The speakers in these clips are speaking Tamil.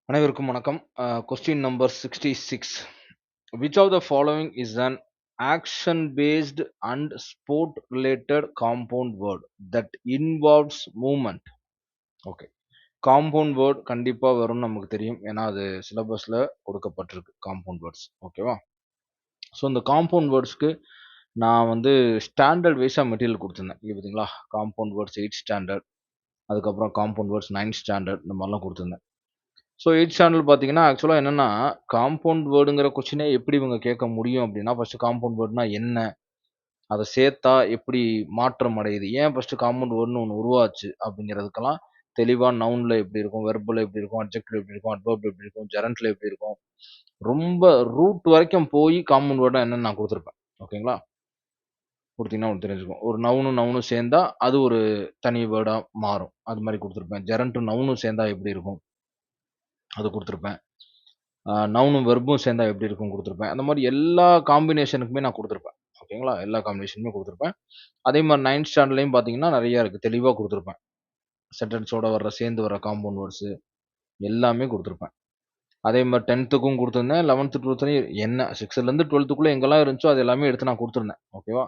அனைவருக்கும் வணக்கம். Question number 66. Which of the following is an action-based and sport-related compound word that involves movement? Okay. Compound word கண்டிப்பா வரும்னு நமக்கு தெரியும். ஏன்னா அது சிலபஸ்ல கொடுக்கப்பட்டிருக்கு காம்பவுண்ட் வேர்ட்ஸ். ஓகேவா? ஸோ இந்த காம்பவுண்ட் வேர்ட்ஸ்க்கு நான் வந்து ஸ்டாண்டர்ட் வைஸா மெட்டீரியல் கொடுத்துருந்தேன். இங்க பார்த்தீங்களா? காம்பவுண்ட் வேர்ட்ஸ் 8 ஸ்டாண்டர்ட், அதுக்கப்புறம் காம்பவுண்ட் வேர்ட்ஸ் 9 ஸ்டாண்டர்ட் இந்த மாதிரிலாம் கொடுத்துருந்தேன். ஸோ 8த் ஸ்டாண்டர்ட் பார்த்தீங்கன்னா, ஆக்சுவலா என்னன்னா, காம்பவுண்ட் வேர்டுங்கிற கொஸ்டினே எப்படி இவங்க கேட்க முடியும் அப்படின்னா, ஃபர்ஸ்ட் காம்பவுண்ட் வேர்ட்னா என்ன? அத சேர்த்தா எப்படி மாற்றம் அடையுது? ஏன் ஃபர்ஸ்ட் காம்பவுண்ட் வேர்ட்ன்னு ஒண்ணு உருவாச்சு? அப்படிங்கிறதுக்கெல்லாம் தெளிவா நவுன்ல எப்படி இருக்கும்? வெர்ப்ல எப்படி இருக்கும்? அட்ஜெக்டிவ்ல எப்படி இருக்கும்? அட்வெர்ப்ல எப்படி இருக்கும்? ஜெரண்ட்ல எப்படி இருக்கும்? ரொம்ப ரூட் வரைக்கும் போய் காம்பவுண்ட் வேர்ட்னா என்னன்னு நான் குடுத்துருப்பேன். ஓகேங்களா? குடுத்தீங்கன்னா உங்களுக்கு தெரிஞ்சுக்கும். ஒரு நவுனும் நவுனும் சேர்ந்தா, அது ஒரு தனி வேர்டா மாறும். அது மாரி குடுத்துருப்பேன். ஜெரண்ட்டும் நவுனும் சேர்ந்தா எப்படி இருக்கும்? அது குடுத்துருப்பேன். நவுனும் வெர்பும் சேர்ந்தா எப்படி இருக்கும்னு குடுத்துருப்பேன். அந்த மாரி எல்லா காம்பினேஷனுக்குமே நான் குடுத்துருப்பேன். ஓகேங்களா? எல்லா காம்பினேஷனுமே குடுத்துருப்பேன். அதே மாரி 9த் ஸ்டாண்டர்ட்லயும் பார்த்தீங்கன்னா, நெறைய இருக்கு. தெளிவா குடுத்துருப்பேன். சென்டென்ஸோட வர்ற சேர்ந்து வர காம்பவுண்ட் வேர்ட்ஸ் எல்லாமே குடுத்துருப்பேன். அதே மாரி 10த்துக்கும் குடுத்துருந்தேன். 11த், 12த்லயும் என்ன 6லேருந்து 12த்துக்குள்ள எங்கெல்லாம் இருந்துச்சோ, அது எல்லாமே எடுத்து நான் குடுத்துருந்தேன். ஓகேவா?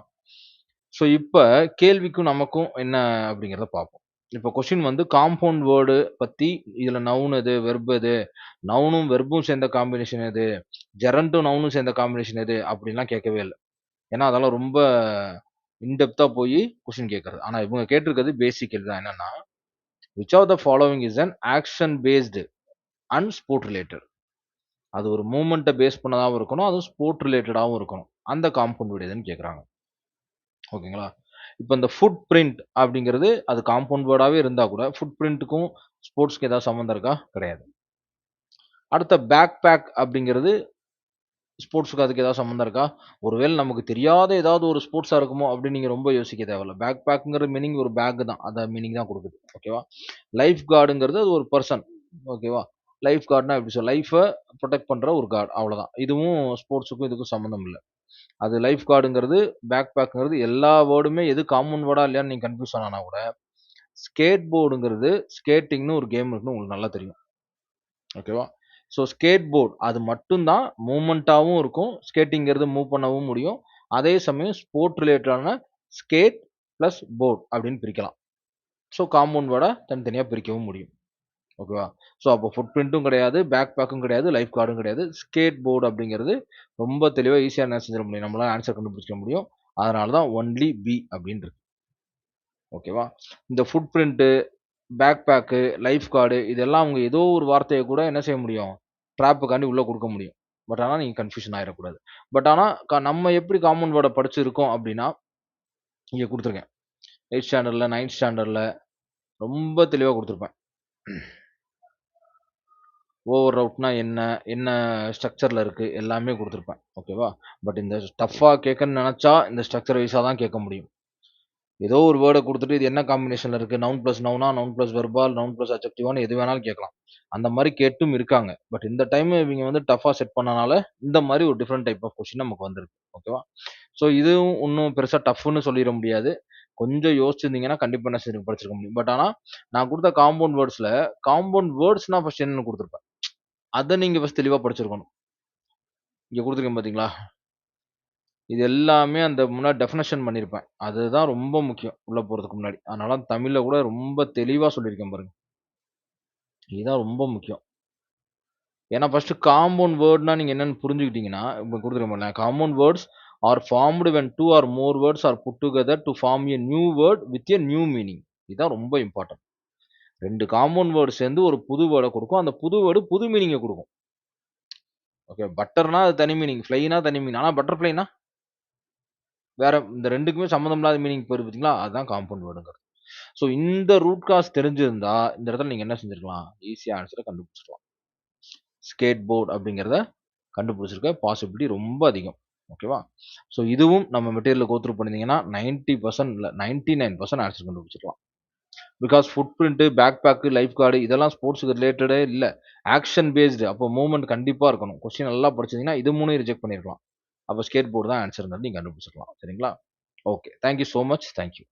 ஸோ இப்ப கேள்விக்கும் நமக்கும் என்ன அப்படிங்கிறத பார்ப்போம். இப்ப கொஸ்டின் வந்து காம்பவுண்ட் வேர்டு பத்தி இதுல நவுன் எது? வெர்ப் எது? நவுனும் வெர்பும் சேர்ந்த காம்பினேஷன் எது? ஜெரண்டும் நவுனும் சேர்ந்த காம்பினேஷன் எது? அப்படின்லாம் கேட்கவே இல்ல. ஏன்னா, அதெல்லாம் ரொம்ப இன் டெப்த்தா போயி கொஸ்டின் கேட்கறது. ஆனா இவங்க கேட்டிருக்கிறது பேசிக் இதுதான். என்னன்னா, which of the following is an action based and sport related. அது ஒரு மூவ்மெண்ட்ட பேஸ் பண்ணதாவும் இருக்கணும். அதுவும் ஸ்போர்ட் ரிலேட்டடாவும் இருக்கணும். அந்த காம்பவுண்ட் வேர்டு எதுன்னு கேட்கறாங்க. ஓகேங்களா? இப்ப இந்த ஃபுட் பிரிண்ட் அப்படிங்கிறது அது காம்பவுண்ட் வேர்டாவே இருந்தா கூட, ஃபுட் பிரிண்ட்க்கும் ஸ்போர்ட்ஸ்க்கும் ஏதாவது சம்மந்தம் இருக்கா? கிடையாது. அடுத்த பேக் பேக் அப்படிங்கிறது ஸ்போர்ட்ஸ்‌க்கு அதுக்கு ஏதாவது சம்மந்தம் இருக்கா? ஒருவேள நமக்கு தெரியாத ஏதாவது ஒரு ஸ்போர்ட்ஸா இருக்குமோ அப்படின்னு நீங்க ரொம்ப யோசிக்க தேவையில்ல. பேக் பேக்குங்கிற மீனிங் ஒரு பேக் தான். அந்த மீனிங் தான் குடுக்குது. ஓகேவா? லைஃப் கார்டுங்கிறது அது ஒரு பெர்சன். ஓகேவா? லைஃப் கார்ட்னா எப்படி லைஃப புரொடெக்ட் பண்ற ஒரு கார்ட் அவ்வளோதான். இதுவும் ஸ்போர்ட்ஸ்‌க்கும் இதுக்கும் சம்மந்தம் இல்ல. அது லைஃப் கார்டுங்கிறது, பேக் பேக்குங்கிறது எல்லா வேர்டுமே எது காமன் வேர்டா இல்லையான்னு நீங்க கன்ஃப்யூஸ் ஆனா கூட, ஸ்கேட் போர்டுங்கிறது ஸ்கேட்டிங்ன்னு ஒரு கேம் இருக்குன்னு உங்களுக்கு நல்லா தெரியும். ஓகேவா? ஸோ ஸ்கேட் போர்ட் அது மட்டும் தான் மூவ்மெண்ட்டாவும் இருக்கும். ஸ்கேட்டிங்கிறது மூவ் பண்ணவும் முடியும். அதே சமயம் ஸ்போர்ட் ரிலேட்டடான ஸ்கேட் பிளஸ் போர்ட் அப்படின்னு பிரிக்கலாம். ஸோ காம்பவுண்ட் வேர்டா தனித்தனியா பிரிக்கவும் முடியும். ஓகேவா? ஸோ அப்போ ஃபுட் பிரிண்ட்டும் கிடையாது, பேக் பேக்கும் கிடையாது, லைஃப் கார்டும் கிடையாது. ஸ்கேட் போர்ட் அப்படிங்கிறது ரொம்ப தெளிவா ஈஸியா என்ன செஞ்சிட முடியும். நம்மளால ஆன்ஸர் கண்டுபிடிச்சிக்க முடியும். அதனால தான் ஒன்லி பி அப்படின்னு இருக்கு. ஓகேவா? இந்த footprint backpack, lifeguard இதெல்லாம் அவங்க ஏதோ ஒரு வார்த்தைய கூட என்ன செய்ய முடியும்? ட்ராப்புக்காண்டி உள்ள குடுக்க முடியும். பட் ஆனா நீங்க கன்ஃப்யூஷன் ஆயிறக்கூடாது. பட் ஆனா நம்ம எப்படி காமன் வேர்ட படிச்சிருக்கோம் அப்டின்னா, இங்க குடுத்துருக்கேன். 8த் ஸ்டாண்டர்ட்ல, 9த் ஸ்டாண்டர்ட்ல ரொம்ப தெளிவா குடுத்துருப்பேன். ஓவர் ரவுட்னா என்ன? என்ன ஸ்ட்ரக்சர்ல இருக்கு? எல்லாமே குடுத்துருப்பேன். ஓகேவா? பட் இந்த டஃப்பா கேட்கன்னு நெனச்சா, இந்த ஸ்ட்ரக்சர் வைஸா தான் கேட்க முடியும். ஏதோ ஒரு வேர்ட குடுத்துட்டு, இது என்ன காம்பினேஷன்ல இருக்கு? நவுன் பிளஸ் நவுனா? நவுன் பிளஸ் வெர்பா? நவுன் பிளஸ் அட்ஜெக்டிவான்னு எது வேணாலும் கேட்கலாம். அந்த மாரி கேட்டும் இருக்காங்க. பட் இந்த டைம் இவங்க வந்து டஃப்பா செட் பண்ணனால, இந்த மாரி ஒரு டிஃபரண்ட் டைப் ஆஃப் கொஸ்டின் நமக்கு வந்திருக்கு. ஓகேவா? ஸோ இதுவும் இன்னும் பெருசா டஃப்ன்னு சொல்லிற முடியாது. கொஞ்சம் யோசிச்சிருந்தீங்கன்னா, கண்டிப்பா என்ன செஞ்சு படிச்சிருக்க முடியும். பட் ஆனா, நான் குடுத்த காம்பவுண்ட் வேர்ட்ஸ்ல, காம்பவுண்ட் வேர்ட்ஸ்னா ஃபர்ஸ்ட் என்னன்னு குடுத்துருப்பேன். அத நீங்க ஃபர்ஸ்ட் தெளிவா படிச்சிருக்கணும். இங்க குடுத்துருக்கேன் பார்த்தீங்களா? இது எல்லாமே அந்த முன்னாடி டெஃபினிஷன் பண்ணியிருப்பேன். அதுதான் ரொம்ப முக்கியம், உள்ள போறதுக்கு முன்னாடி. அதனால தமிழ்ல கூட ரொம்ப தெளிவா சொல்லியிருக்கேன் பாருங்க. இதுதான் ரொம்ப முக்கியம். ஏன்னா ஃபர்ஸ்ட் காம்பவுண்ட் வேர்ட்னா நீங்க என்னன்னு புரிஞ்சுக்கிட்டீங்கன்னா, இப்ப குடுத்துருக்கேன் பாருங்களேன். Compound words are formed when 2 are more words are put together to form a new word with a new meaning. இதான் ரொம்ப இம்பார்ட்டன்ட். 2 காம்பவுண்ட் வேர்ட் சேர்ந்து ஒரு புது வேர்ட குடுக்கும். அந்த புது வேர்ட் புது மீனிங்க குடுக்கும். ஓகே. பட்டர்னா அது தனி மீனிங். ஃப்ளைனா தனி மீனிங். ஆனா பட்டர்ஃப்ளைனா வேற இந்த 2க்குமே சம்மந்தம் இல்லாத மீனிங் போயிருக்கு பார்த்தீங்களா? அதுதான் காம்பவுண்ட் வேர்டுங்கிறது. ஸோ இந்த ரூட் காஸ் தெரிஞ்சிருந்தா, இந்த இடத்துல நீங்க என்ன செஞ்சிருக்கலாம்? ஈஸியா ஆன்ஸர கண்டுபிடிச்சிடலாம். ஸ்கேட் போர்ட் அப்படிங்கிறத கண்டுபிடிச்சிருக்க பாசிபிலிட்டி ரொம்ப அதிகம். ஓகேவா? ஸோ இதுவும் நம்ம மெட்டீரியல்ல கோ த்ரூ பண்ணியிருந்தீங்கன்னா 90% இல்ல 99% ஆன்ஸர் கண்டுபிடிச்சிடலாம். Because footprint, backpack, lifeguard இதெல்லாம் ஸ்போர்ட்ஸ்க்கு ரிலேட்டடே இல்ல. ஆக்ஷன் பேஸ்டு அப்போ மூவ்மெண்ட் கண்டிப்பா இருக்கணும். கொஸ்டின் நல்லா படிச்சிருந்தீங்கன்னா, இது 3யும் ரிஜெக்ட் பண்ணியிருக்கலாம். அப்ப ஸ்கேட் போர்ட் தான் ஆன்ஸர்ங்கிறது நீங்க கண்டுபிடிச்சிடலாம். சரிங்களா? Okay. Thank you so much. Thank you.